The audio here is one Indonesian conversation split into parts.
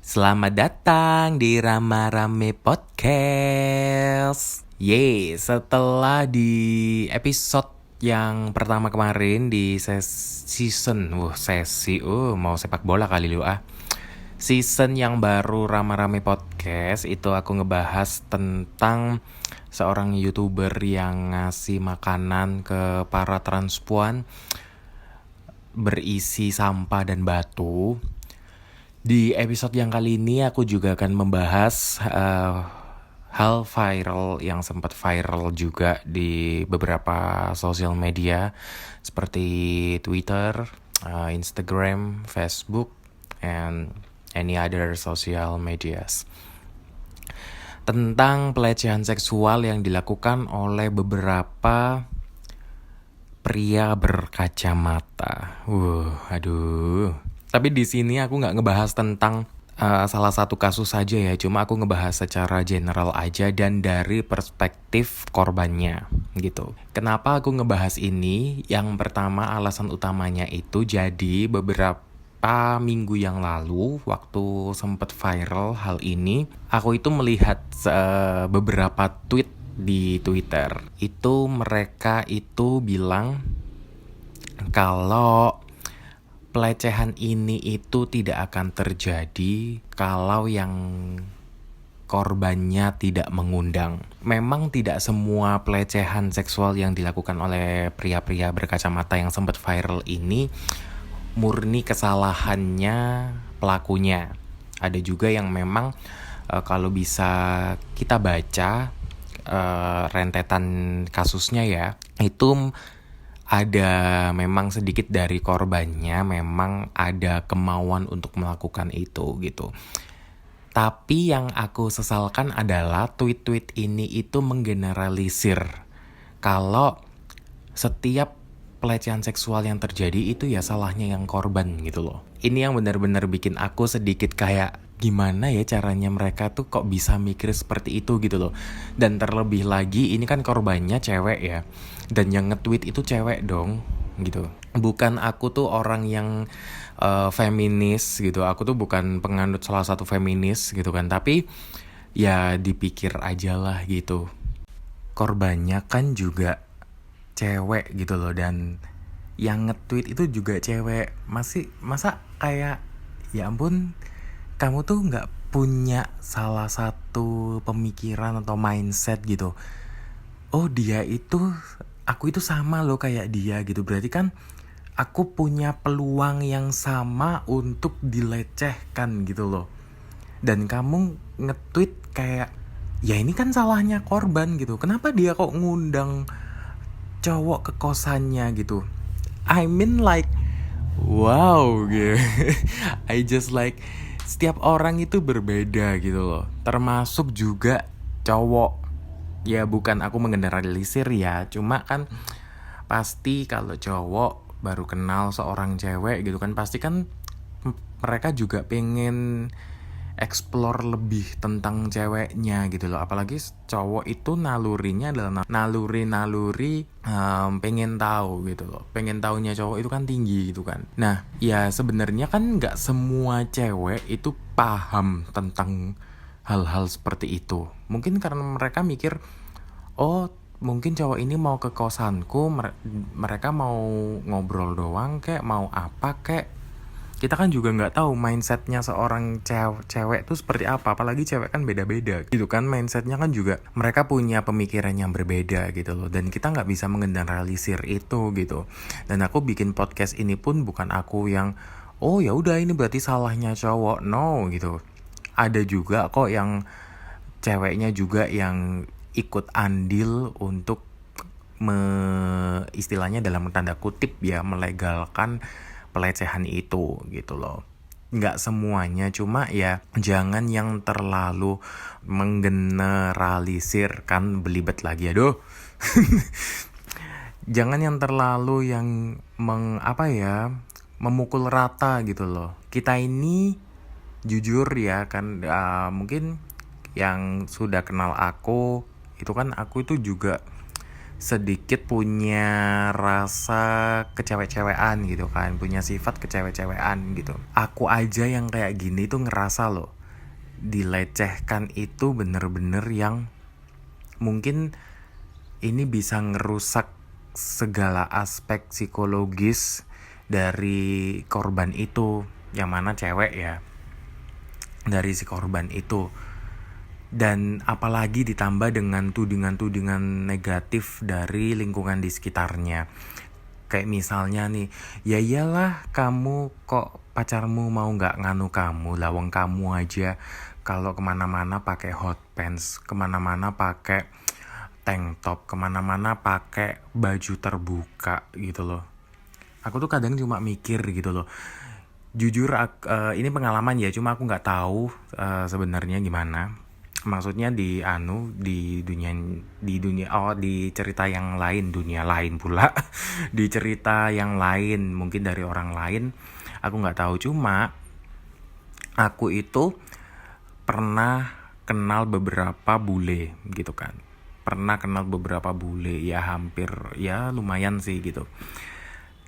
Selamat datang di Rama Rame Podcast. Setelah di episode yang pertama kemarin di mau sepak bola kali lu ah. Season yang baru Rama Rame Podcast itu aku ngebahas tentang seorang YouTuber yang ngasih makanan ke para transpuan berisi sampah dan batu. Di episode yang kali ini aku juga akan membahas hal viral yang sempat viral juga di beberapa sosial media seperti Twitter, Instagram, Facebook, and any other social medias. Tentang pelecehan seksual yang dilakukan oleh beberapa pria berkacamata. Aduh. Tapi di sini aku nggak ngebahas tentang salah satu kasus saja ya, cuma aku ngebahas secara general aja dan dari perspektif korbannya gitu. Kenapa aku ngebahas ini? Yang pertama alasan utamanya itu jadi beberapa minggu yang lalu waktu sempat viral hal ini, aku itu melihat beberapa tweet di Twitter. Itu mereka itu bilang kalau pelecehan ini itu tidak akan terjadi kalau yang korbannya tidak mengundang. Memang tidak semua pelecehan seksual yang dilakukan oleh pria-pria berkacamata yang sempat viral ini murni kesalahannya pelakunya. Ada juga yang memang kalau bisa kita baca rentetan kasusnya ya, itu ada memang sedikit dari korbannya memang ada kemauan untuk melakukan itu gitu. Tapi yang aku sesalkan adalah tweet-tweet ini itu menggeneralisir kalau setiap pelecehan seksual yang terjadi itu ya salahnya yang korban gitu loh. Ini yang benar-benar bikin aku sedikit kayak gimana ya caranya mereka tuh kok bisa mikir seperti itu gitu loh. Dan terlebih lagi ini kan korbannya cewek ya. Dan yang nge-tweet itu cewek dong gitu. Bukan aku tuh orang yang feminis gitu. Aku tuh bukan penganut salah satu feminis gitu kan. Tapi ya dipikir aja lah gitu. Korbannya kan juga cewek gitu loh, dan yang nge-tweet itu juga cewek. Masa kayak ya ampun, kamu tuh nggak punya salah satu pemikiran atau mindset gitu. Oh aku itu sama loh kayak dia gitu. Berarti kan aku punya peluang yang sama untuk dilecehkan gitu loh. Dan kamu nge-tweet kayak ya ini kan salahnya korban gitu. Kenapa dia kok ngundang cowok ke kosannya gitu? I mean like wow gitu. I just like setiap orang itu berbeda gitu loh. Termasuk juga cowok. Ya bukan aku menggeneralisir ya, cuma kan pasti kalau cowok baru kenal seorang cewek gitu kan, pasti kan mereka juga pengen explore lebih tentang ceweknya gitu loh. Apalagi cowok itu nalurinya adalah naluri pengen tahu gitu loh. Pengen tahunya cowok itu kan tinggi gitu kan. Nah ya sebenarnya kan nggak semua cewek itu paham tentang hal-hal seperti itu. Mungkin karena mereka mikir, oh mungkin cowok ini mau ke kosanku, mereka mau ngobrol doang kek, mau apa kek. Kita kan juga nggak tahu mindsetnya seorang cewek tuh seperti apa. Apalagi cewek kan beda-beda gitu kan. Mindsetnya kan juga mereka punya pemikiran yang berbeda gitu loh. Dan kita nggak bisa menggeneralisir itu gitu. Dan aku bikin podcast ini pun bukan aku yang oh ya udah ini berarti salahnya cowok. No gitu. Ada juga kok yang ceweknya juga yang ikut andil untuk istilahnya dalam tanda kutip ya melegalkan pelecehan itu gitu loh. Nggak semuanya, cuma ya jangan yang terlalu menggeneralisir, kan belibet lagi aduh. Jangan yang terlalu yang memukul rata gitu loh. Kita ini jujur ya kan, mungkin yang sudah kenal aku itu kan aku itu juga sedikit punya rasa kecewek-cewekan gitu kan, punya sifat kecewek-cewekan gitu. Aku aja yang kayak gini tuh ngerasa loh, dilecehkan itu bener-bener yang mungkin ini bisa ngerusak segala aspek psikologis dari korban itu, yang mana cewek ya, dari si korban itu. Dan apalagi ditambah dengan tudingan-tudingan negatif dari lingkungan di sekitarnya. Kayak misalnya nih, ya iyalah kamu kok pacarmu mau gak nganu kamu, lawang kamu aja kalau kemana-mana pakai hot pants, kemana-mana pakai tank top, kemana-mana pakai baju terbuka gitu loh. Aku tuh kadang cuma mikir gitu loh. Jujur ini pengalaman ya, cuma aku nggak tahu sebenarnya gimana. Maksudnya di cerita yang lain, dunia lain pula. Di cerita yang lain, mungkin dari orang lain, aku nggak tahu. Cuma aku itu pernah kenal beberapa bule gitu kan. Ya hampir, ya lumayan sih gitu.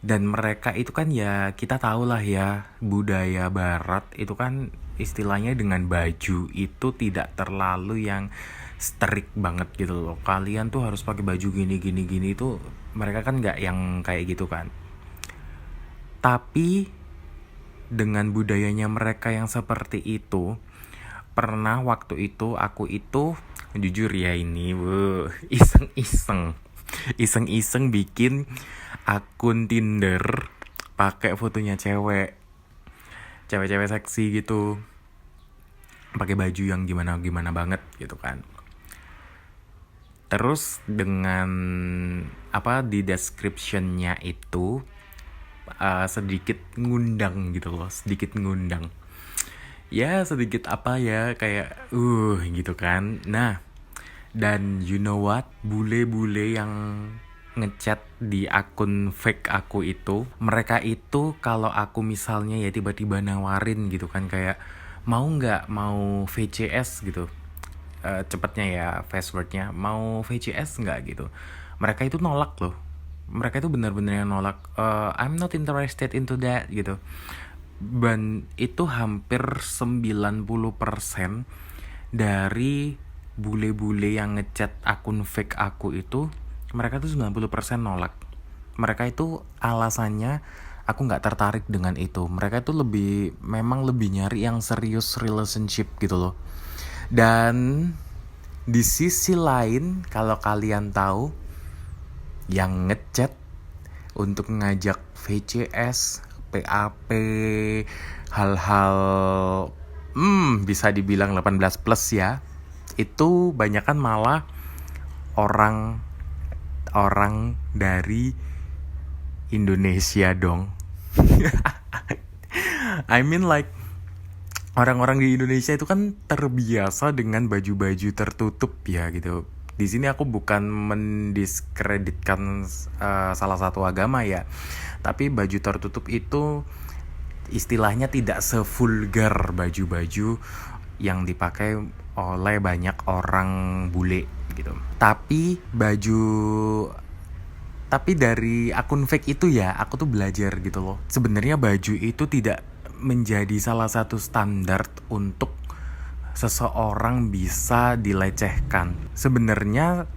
Dan mereka itu kan ya, kita tahu lah ya, budaya barat itu kan istilahnya dengan baju itu tidak terlalu yang strict banget gitu loh. Kalian tuh harus pakai baju gini itu mereka kan nggak yang kayak gitu kan. Tapi dengan budayanya mereka yang seperti itu, pernah waktu itu aku itu jujur ya ini iseng-iseng bikin akun Tinder pakai fotonya cewek seksi gitu, pakai baju yang gimana banget gitu kan. Terus dengan di description-nya itu sedikit ngundang gitu loh, ya sedikit kayak gitu kan. Nah, dan you know what, bule-bule yang ngechat di akun fake aku itu, mereka itu kalau aku misalnya ya tiba-tiba nawarin gitu kan, kayak mau VCS gitu, cepatnya ya passwordnya, mau VCS nggak gitu, mereka itu nolak loh. Mereka itu benar-benar yang nolak, I'm not interested into that gitu. Dan itu hampir 90% dari bule-bule yang ngechat akun fake aku itu, mereka tuh 90% nolak. Mereka itu alasannya aku gak tertarik dengan itu. Mereka itu memang lebih nyari yang serius relationship gitu loh. Dan di sisi lain, kalau kalian tahu, yang ngechat untuk ngajak VCS, PAP, hal-hal bisa dibilang 18 plus ya, itu banyakan malah orang dari Indonesia dong. I mean like, orang-orang di Indonesia itu kan terbiasa dengan baju-baju tertutup ya gitu. Di sini aku bukan mendiskreditkan salah satu agama ya, tapi baju tertutup itu istilahnya tidak sevulgar baju-baju yang dipakai oleh banyak orang bule gitu. Tapi dari akun fake itu ya, aku tuh belajar gitu loh. Sebenarnya baju itu tidak menjadi salah satu standar untuk seseorang bisa dilecehkan. Sebenarnya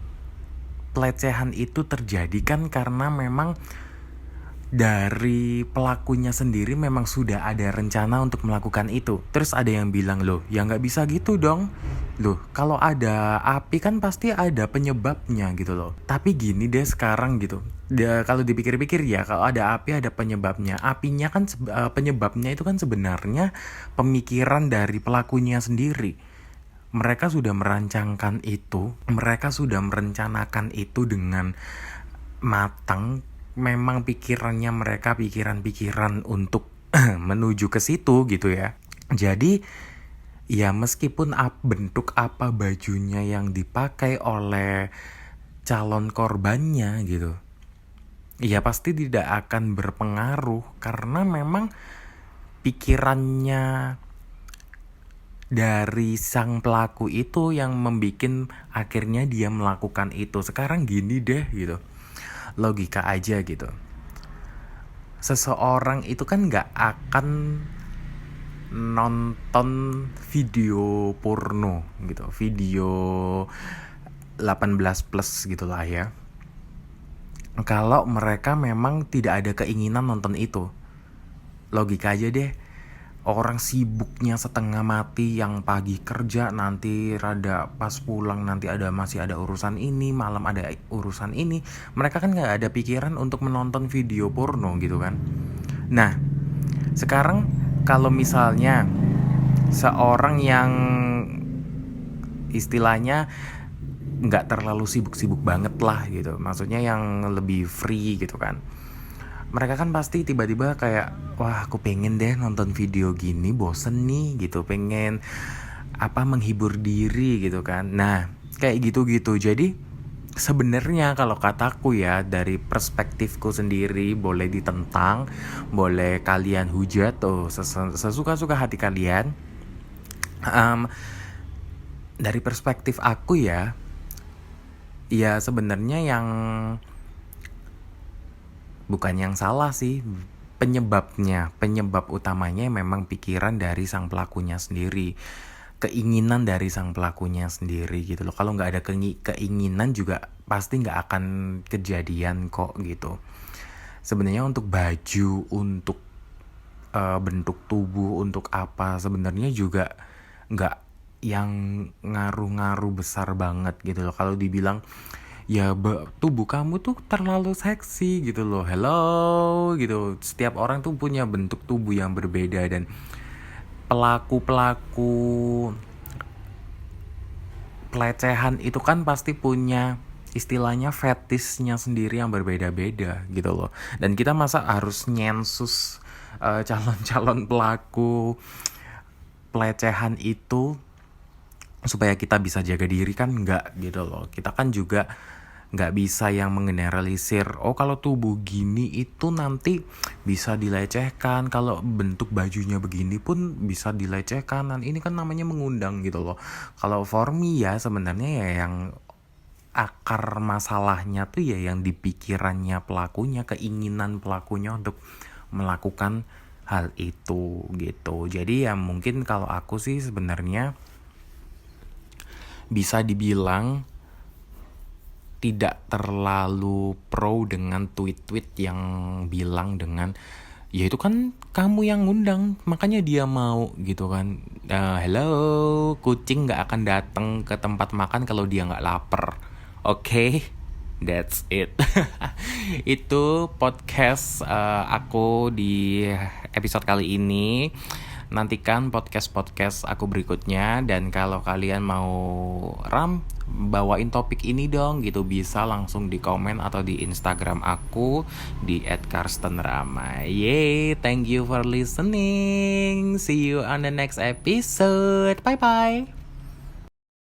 pelecehan itu terjadi kan karena memang dari pelakunya sendiri memang sudah ada rencana untuk melakukan itu. Terus ada yang bilang, loh ya gak bisa gitu dong. Loh kalau ada api kan pasti ada penyebabnya gitu loh. Tapi gini deh sekarang gitu, kalau dipikir-pikir ya, kalau ada api ada penyebabnya. Apinya kan penyebabnya itu kan sebenarnya pemikiran dari pelakunya sendiri. Mereka sudah merancangkan itu, mereka sudah merencanakan itu dengan matang. Memang pikirannya mereka pikiran untuk menuju ke situ gitu ya. Jadi ya meskipun bentuk apa bajunya yang dipakai oleh calon korbannya gitu, ya pasti tidak akan berpengaruh, karena memang pikirannya dari sang pelaku itu yang membikin akhirnya dia melakukan itu. Sekarang gini deh gitu, logika aja gitu, seseorang itu kan nggak akan nonton video porno gitu, video 18 plus gitu lah ya, kalau mereka memang tidak ada keinginan nonton itu. Logika aja deh, orang sibuknya setengah mati, yang pagi kerja, nanti rada pas pulang nanti masih ada urusan ini, malam ada urusan ini, mereka kan nggak ada pikiran untuk menonton video porno gitu kan. Nah, sekarang kalau misalnya seorang yang istilahnya nggak terlalu sibuk-sibuk banget lah gitu, maksudnya yang lebih free gitu kan, mereka kan pasti tiba-tiba kayak, wah aku pengen deh nonton video gini, bosen nih gitu, pengen menghibur diri gitu kan. Nah kayak gitu-gitu. Jadi sebenarnya kalau kataku ya, dari perspektifku sendiri, boleh ditentang, boleh kalian hujat tuh sesuka-suka hati kalian. Dari perspektif aku ya sebenarnya yang bukan yang salah sih, penyebab utamanya memang pikiran dari sang pelakunya sendiri, keinginan dari sang pelakunya sendiri gitu loh. Kalau nggak ada keinginan juga pasti nggak akan kejadian kok gitu. Sebenarnya untuk baju, untuk bentuk tubuh, untuk apa, sebenarnya juga nggak yang ngaruh-ngaruh besar banget gitu loh. Kalau dibilang ya tubuh kamu tuh terlalu seksi gitu loh, hello gitu, setiap orang tuh punya bentuk tubuh yang berbeda, dan pelaku pelecehan itu kan pasti punya istilahnya fetishnya sendiri yang berbeda-beda gitu loh. Dan kita masa harus nyensus calon-calon pelaku pelecehan itu supaya kita bisa jaga diri, kan enggak gitu loh. Kita kan juga nggak bisa yang mengeneralisir, oh kalau tubuh gini itu nanti bisa dilecehkan, kalau bentuk bajunya begini pun bisa dilecehkan, dan ini kan namanya mengundang gitu loh. Kalau for me ya sebenarnya ya yang akar masalahnya tuh ya yang di pikirannya pelakunya, keinginan pelakunya untuk melakukan hal itu gitu. Jadi ya mungkin kalau aku sih sebenarnya bisa dibilang tidak terlalu pro dengan tweet-tweet yang bilang dengan, ya itu kan kamu yang ngundang makanya dia mau gitu kan. Hello, kucing gak akan datang ke tempat makan kalau dia gak lapar. Oke, that's it. Itu podcast aku di episode kali ini. Nantikan podcast aku berikutnya. Dan kalau kalian mau bawain topik ini dong gitu, bisa langsung di komen atau di Instagram aku di @karstenrama. Yay, thank you for listening. See you on the next episode. Bye bye.